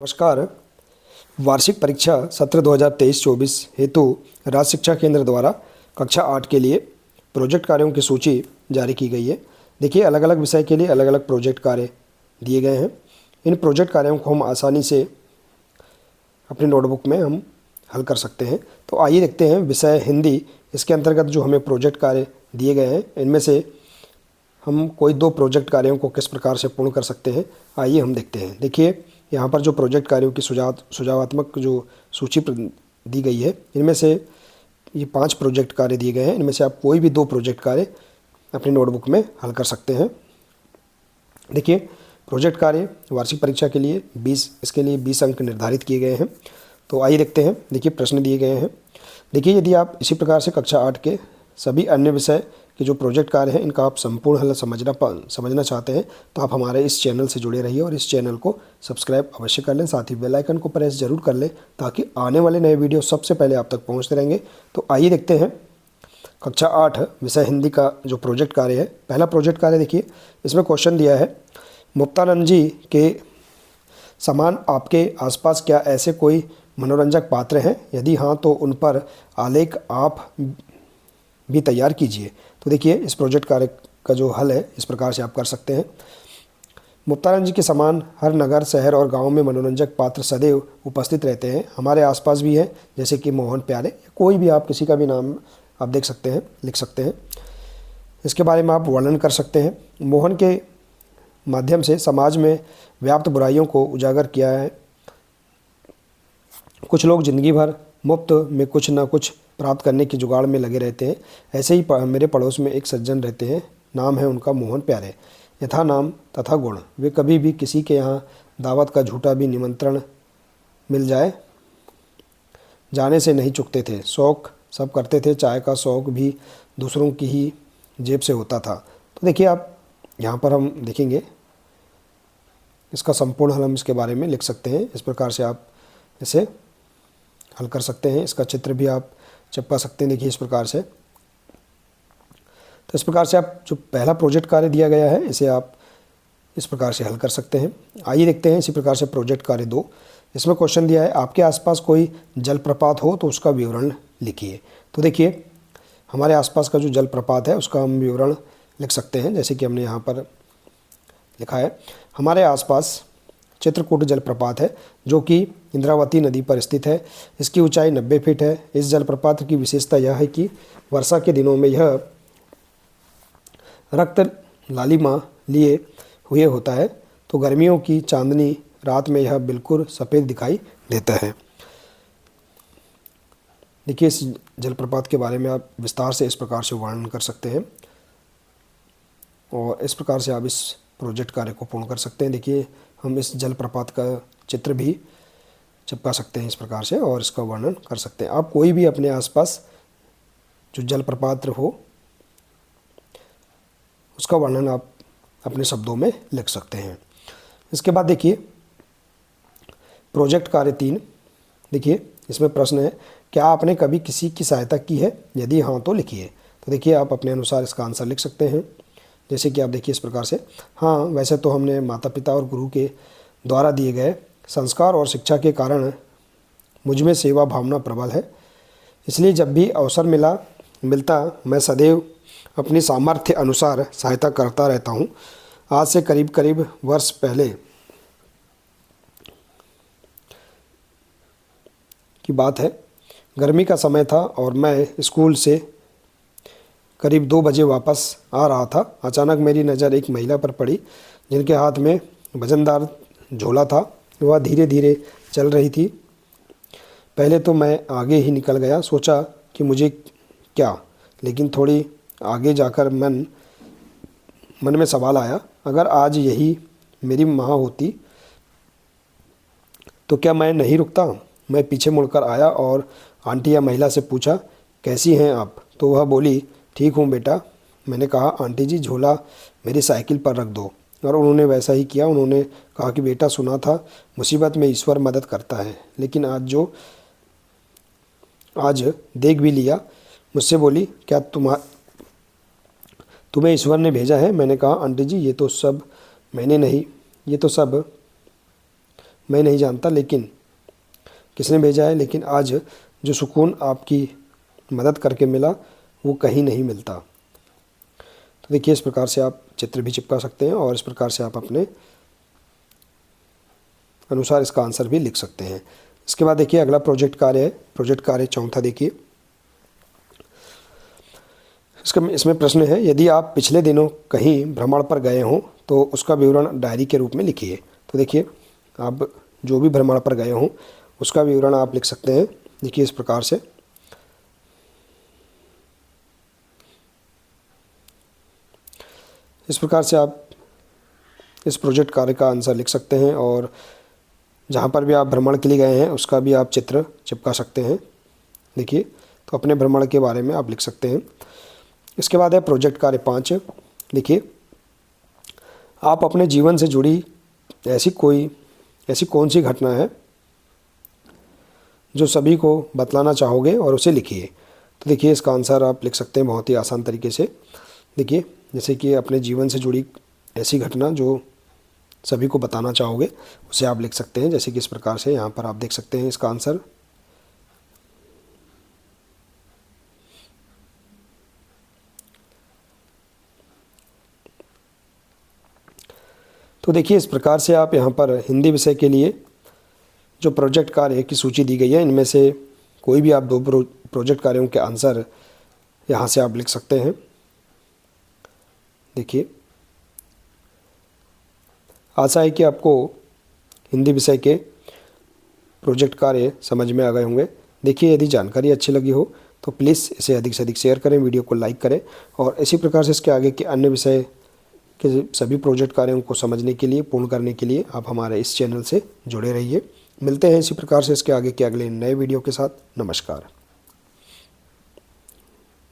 नमस्कार। वार्षिक परीक्षा सत्र 2023-24 हेतु राज्य शिक्षा केंद्र द्वारा कक्षा 8 के लिए प्रोजेक्ट कार्यों की सूची जारी की गई है। देखिए, अलग अलग विषय के लिए अलग अलग प्रोजेक्ट कार्य दिए गए हैं। इन प्रोजेक्ट कार्यों को हम आसानी से अपनी नोटबुक में हम हल कर सकते हैं। तो आइए देखते हैं विषय हिंदी, इसके अंतर्गत जो हमें प्रोजेक्ट कार्य दिए गए हैं, इनमें से हम कोई दो प्रोजेक्ट कार्यों को किस प्रकार से पूर्ण कर सकते हैं, आइए हम देखते हैं। देखिए, यहाँ पर जो प्रोजेक्ट कार्यों की सुझावात्मक जो सूची दी गई है, इनमें से ये 5 प्रोजेक्ट कार्य दिए गए हैं। इनमें से आप कोई भी 2 प्रोजेक्ट कार्य अपनी नोटबुक में हल कर सकते हैं। देखिए, प्रोजेक्ट कार्य वार्षिक परीक्षा के लिए 20 अंक निर्धारित किए गए हैं। तो आइए देखते हैं। देखिए, प्रश्न दिए गए हैं। देखिए, यदि आप इसी प्रकार से कक्षा 8 के सभी अन्य विषय के जो प्रोजेक्ट कार्य हैं, इनका आप संपूर्ण हल समझना चाहते हैं, तो आप हमारे इस चैनल से जुड़े रहिए और इस चैनल को सब्सक्राइब अवश्य कर लें। साथ ही बेल आइकन को प्रेस जरूर कर लें, ताकि आने वाले नए वीडियो सबसे पहले आप तक पहुंचते रहेंगे। तो आइए देखते हैं कक्षा 8 विषय हिंदी का जो प्रोजेक्ट कार्य है। पहला प्रोजेक्ट कार्य देखिए, इसमें क्वेश्चन दिया है, मुक्तानंद जी के समान आपके आसपास क्या ऐसे कोई मनोरंजक पात्र हैं? यदि हाँ, तो उन पर आलेख आप भी तैयार कीजिए। तो देखिए, इस प्रोजेक्ट कार्य का जो हल है, इस प्रकार से आप कर सकते हैं। मुक्तानंद जी के समान हर नगर, शहर और गांव में मनोरंजक पात्र सदैव उपस्थित रहते हैं। हमारे आसपास भी हैं, जैसे कि मोहन प्यारे, कोई भी आप किसी का भी नाम आप देख सकते हैं, लिख सकते हैं। इसके बारे में आप वर्णन कर सकते हैं। मोहन के माध्यम से समाज में व्याप्त बुराइयों को उजागर किया है। कुछ लोग जिंदगी भर मुफ्त में कुछ ना कुछ प्राप्त करने की जुगाड़ में लगे रहते हैं। ऐसे ही मेरे पड़ोस में एक सज्जन रहते हैं, नाम है उनका मोहन प्यारे। यथा नाम तथा गुण, वे कभी भी किसी के यहाँ दावत का झूठा भी निमंत्रण मिल जाने से नहीं चूकते थे। शौक सब करते थे, चाय का शौक भी दूसरों की ही जेब से होता था। तो देखिए, आप यहाँ पर हम देखेंगे इसका संपूर्ण हल हम इसके बारे में लिख सकते हैं। इस प्रकार से आप इसे हल कर सकते हैं। इसका चित्र भी आप चिपका सकते हैं। देखिए, इस प्रकार से। तो इस प्रकार से आप जो पहला प्रोजेक्ट कार्य दिया गया है, इसे आप इस प्रकार से हल कर सकते हैं। आइए देखते हैं इसी प्रकार से प्रोजेक्ट कार्य 2। इसमें क्वेश्चन दिया है, आपके आसपास कोई जलप्रपात हो तो उसका विवरण लिखिए। तो देखिए, हमारे आसपास का जो जलप्रपात है, उसका हम विवरण लिख सकते हैं। जैसे कि हमने यहाँ पर लिखा है, हमारे आसपास चित्रकूट जलप्रपात है, जो कि इंद्रावती नदी पर स्थित है। इसकी ऊंचाई 90 फीट है। इस जलप्रपात की विशेषता यह है कि वर्षा के दिनों में यह रक्त लालिमा लिए हुए होता है, तो गर्मियों की चांदनी रात में यह बिल्कुल सफ़ेद दिखाई देता है। देखिए, इस जलप्रपात के बारे में आप विस्तार से इस प्रकार से वर्णन कर सकते हैं और इस प्रकार से आप इस प्रोजेक्ट कार्य को पूर्ण कर सकते हैं। देखिए, हम इस जलप्रपात का चित्र भी चिपका सकते हैं इस प्रकार से और इसका वर्णन कर सकते हैं। आप कोई भी अपने आसपास जो जलप्रपात हो, उसका वर्णन आप अपने शब्दों में लिख सकते हैं। इसके बाद देखिए, प्रोजेक्ट कार्य 3। देखिए, इसमें प्रश्न है, क्या आपने कभी किसी की सहायता की है? यदि हाँ, तो लिखिए। तो देखिए, आप अपने अनुसार इसका आंसर लिख सकते हैं। जैसे कि आप देखिए इस प्रकार से, हाँ, वैसे तो हमने माता पिता और गुरु के द्वारा दिए गए संस्कार और शिक्षा के कारण मुझ में सेवा भावना प्रबल है। इसलिए जब भी अवसर मिलता मैं सदैव अपनी सामर्थ्य अनुसार सहायता करता रहता हूँ। आज से करीब वर्ष पहले की बात है। गर्मी का समय था और मैं स्कूल से करीब 2 बजे वापस आ रहा था। अचानक मेरी नज़र एक महिला पर पड़ी, जिनके हाथ में वजनदार झोला था। वह धीरे धीरे चल रही थी। पहले तो मैं आगे ही निकल गया, सोचा कि मुझे क्या, लेकिन थोड़ी आगे जाकर मन में सवाल आया, अगर आज यही मेरी माँ होती तो क्या मैं नहीं रुकता? मैं पीछे मुड़कर आया और आंटी या महिला से पूछा, कैसी हैं आप? तो वह बोली, ठीक हूँ बेटा। मैंने कहा, आंटी जी, झोला मेरी साइकिल पर रख दो। और उन्होंने वैसा ही किया। उन्होंने कहा कि बेटा, सुना था मुसीबत में ईश्वर मदद करता है, लेकिन आज देख भी लिया। मुझसे बोली, क्या तुम्हें ईश्वर ने भेजा है? मैंने कहा, आंटी जी, ये तो सब मैं नहीं जानता लेकिन किसने भेजा है, लेकिन आज जो सुकून आपकी मदद करके मिला वो कहीं नहीं मिलता। तो देखिए इस प्रकार से आप चित्र भी चिपका सकते हैं और इस प्रकार से आप अपने अनुसार इसका आंसर भी लिख सकते हैं। इसके बाद देखिए अगला प्रोजेक्ट कार्य है। प्रोजेक्ट कार्य चौथा देखिए, इसमें प्रश्न है, यदि आप पिछले दिनों कहीं भ्रमण पर गए हों तो उसका विवरण डायरी के रूप में लिखिए। तो देखिए आप जो भी भ्रमण पर गए हों उसका विवरण आप लिख सकते हैं। देखिए इस प्रकार से आप इस प्रोजेक्ट कार्य का आंसर लिख सकते हैं और जहाँ पर भी आप भ्रमण के लिए गए हैं उसका भी आप चित्र चिपका सकते हैं। देखिए तो अपने भ्रमण के बारे में आप लिख सकते हैं। इसके बाद है प्रोजेक्ट कार्य 5। देखिए आप अपने जीवन से जुड़ी ऐसी कौन सी घटना है जो सभी को बतलाना चाहोगे और उसे लिखिए। तो देखिए इसका आंसर आप लिख सकते हैं बहुत ही आसान तरीके से। देखिए जैसे कि अपने जीवन से जुड़ी ऐसी घटना जो सभी को बताना चाहोगे उसे आप लिख सकते हैं, जैसे कि इस प्रकार से यहाँ पर आप देख सकते हैं इसका आंसर। तो देखिए इस प्रकार से आप यहाँ पर हिंदी विषय के लिए जो प्रोजेक्ट कार्य की सूची दी गई है इनमें से कोई भी आप 2 प्रोजेक्ट कार्यों के आंसर यहाँ से आप लिख सकते हैं। देखिए आशा है कि आपको हिंदी विषय के प्रोजेक्ट कार्य समझ में आ गए होंगे। देखिए यदि जानकारी अच्छी लगी हो तो प्लीज़ इसे अधिक से अधिक शेयर करें, वीडियो को लाइक करें और इसी प्रकार से इसके आगे के अन्य विषय के सभी प्रोजेक्ट कार्यों को समझने के लिए, पूर्ण करने के लिए आप हमारे इस चैनल से जुड़े रहिए। मिलते हैं इसी प्रकार से इसके आगे के अगले नए वीडियो के साथ। नमस्कार।